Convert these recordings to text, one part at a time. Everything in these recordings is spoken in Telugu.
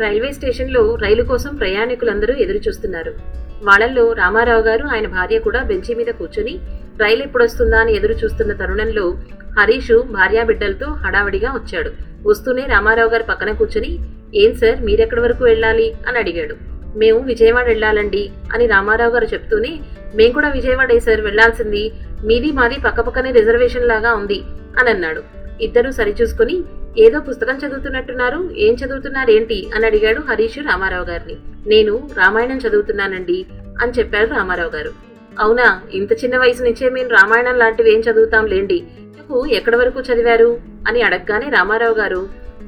రైల్వే స్టేషన్లో రైలు కోసం ప్రయాణికులందరూ ఎదురు చూస్తున్నారు. వాళ్ళల్లో రామారావు గారు, ఆయన భార్య కూడా బెంచీ మీద కూర్చొని రైలు ఎప్పుడొస్తుందా అని ఎదురు చూస్తున్న తరుణంలో హరీషు భార్యాబిడ్డలతో హడావిడిగా వచ్చాడు. వస్తూనే రామారావు గారు పక్కన కూర్చొని, ఏం సార్ మీరెక్కడి వరకు వెళ్ళాలి అని అడిగాడు. మేము విజయవాడ వెళ్ళాలండి అని రామారావు గారు చెప్తూనే, మేం కూడా విజయవాడే సార్ వెళ్లాల్సింది, మీది మాది పక్కపక్కనే రిజర్వేషన్ లాగా ఉంది అని అన్నాడు. ఇద్దరూ సరిచూసుకుని, ఏదో పుస్తకం చదువుతున్నట్టున్నారు, ఏం చదువుతున్నారేంటి అని అడిగాడు హరీషు రామారావు గారిని. నేను రామాయణం చదువుతున్నానండి అని చెప్పారు రామారావు గారు. అవునా, ఇంత చిన్న వయసు నుంచే మేము రామాయణం లాంటివి ఏం చదువుతాం లేండి, ఎక్కడి వరకు చదివారు అని అడగగానే రామారావు గారు,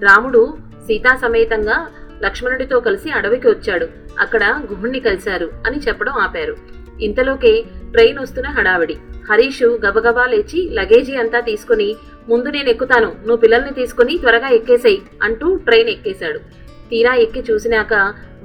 రాముడు సీతా సమేతంగా లక్ష్మణుడితో కలిసి అడవికి వచ్చాడు, అక్కడ గుహుణ్ణి కలిశారు అని చెప్పడం ఆపారు. ఇంతలోకే ట్రైన్ వస్తున్న హడావిడి. హరీషు గబగబా లేచి లగేజీ అంతా తీసుకుని, ముందు నేను ఎక్కుతాను, నువ్వు పిల్లల్ని తీసుకుని త్వరగా ఎక్కేసేయి అంటూ ట్రైన్ ఎక్కేశాడు. తీరా ఎక్కి చూసినాక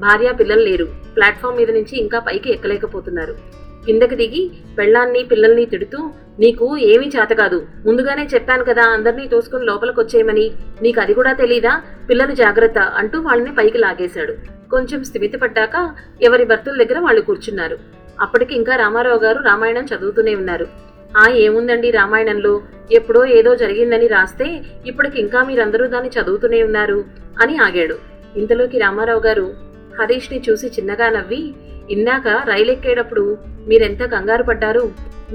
భార్య పిల్లలు లేరు. ప్లాట్ఫామ్ మీద నుంచి ఇంకా పైకి ఎక్కలేకపోతున్నారు. కిందకి దిగి పెళ్ళాన్ని పిల్లల్ని తిడుతూ, నీకు ఏమీ చేతకాదు, ముందుగానే చెప్పాను కదా అందరినీ తోసుకుని లోపలికి వచ్చేయమని, నీకు అది కూడా తెలీదా, పిల్లలు జాగ్రత్త అంటూ వాళ్ళని పైకి లాగేశాడు. కొంచెం స్థిమితి పడ్డాక ఎవరి భర్తల దగ్గర వాళ్ళు కూర్చున్నారు. అప్పటికి ఇంకా రామారావు గారు రామాయణం చదువుతూనే ఉన్నారు. ఏముందండి రామాయణంలో, ఎప్పుడో ఏదో జరిగిందని రాస్తే ఇప్పటికి ఇంకా మీరందరూ దాన్ని చదువుతూనే ఉన్నారు అని ఆగాడు. ఇంతలోకి రామారావు గారు హరీష్ని చూసి చిన్నగా నవ్వి, ఇందాక రైలెక్కేటప్పుడు మీరెంత కంగారు పడ్డారు,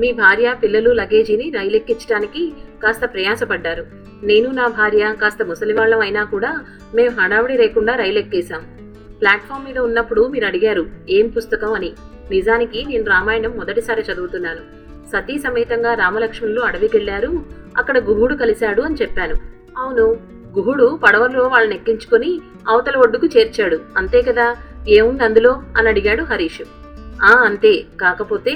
మీ భార్య పిల్లలు లగేజీని రైలెక్కించడానికి కాస్త ప్రయాసపడ్డారు, నేను నా భార్య కాస్త ముసలివాళ్లం అయినా కూడా మేము హడావిడి లేకుండా రైలెక్కేశాం. ప్లాట్ఫామ్ మీద ఉన్నప్పుడు మీరు అడిగారు ఏం పుస్తకం అని. నిజానికి నేను రామాయణం మొదటిసారి చదువుతున్నాను. సతీ సమేతంగా రామలక్ష్మణులు అడవికెళ్లారు, అక్కడ గుహుడు కలిశాడు అని చెప్పాను. అవును, గుహుడు పడవలో వాళ్ళని ఎక్కించుకుని అవతల ఒడ్డుకు చేర్చాడు, అంతే కదా, ఏముంది అందులో అని అడిగాడు హరీష్. అంతే, కాకపోతే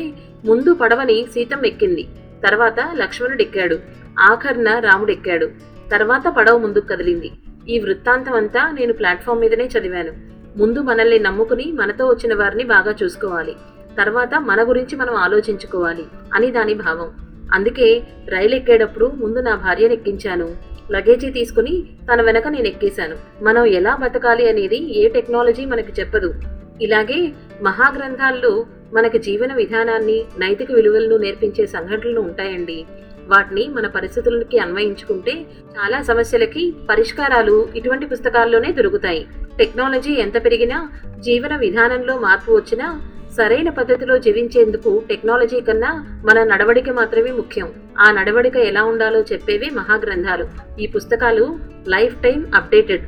ముందు పడవని సీతమ్మ ఎక్కింది, తర్వాత లక్ష్మణుడు ఎక్కాడు, ఆఖర్న రాముడు ఎక్కాడు, తర్వాత పడవ ముందుకు కదిలింది. ఈ వృత్తాంతం అంతా నేను ప్లాట్ఫామ్ మీదనే చదివాను. ముందు మనల్ని నమ్ముకుని మనతో వచ్చిన వారిని బాగా చూసుకోవాలి, తర్వాత మన గురించి మనం ఆలోచించుకోవాలి అని దాని భావం. అందుకే రైలు ఎక్కేటప్పుడు ముందు నా భార్యను ఎక్కించాను, లగేజీ తీసుకుని తన వెనక నేను ఎక్కేశాను. మనం ఎలా బతకాలి అనేది ఏ టెక్నాలజీ మనకి చెప్పదు. ఇలాగే మహాగ్రంథాల్లో మనకి జీవన విధానాన్ని, నైతిక విలువలను నేర్పించే సంఘటనలు ఉంటాయండి. వాటిని మన పరిస్థితులకి అన్వయించుకుంటే చాలా సమస్యలకి పరిష్కారాలు ఇటువంటి పుస్తకాల్లోనే దొరుకుతాయి. టెక్నాలజీ ఎంత పెరిగినా, జీవన విధానంలో మార్పు వచ్చినా, సరైన పద్ధతిలో జీవించేందుకు టెక్నాలజీ కన్నా మన నడవడిక మాత్రమే ముఖ్యం. ఆ నడవడిక ఎలా ఉండాలో చెప్పేవే మహాగ్రంథాలు. ఈ పుస్తకాలు లైఫ్ టైం అప్డేటెడ్.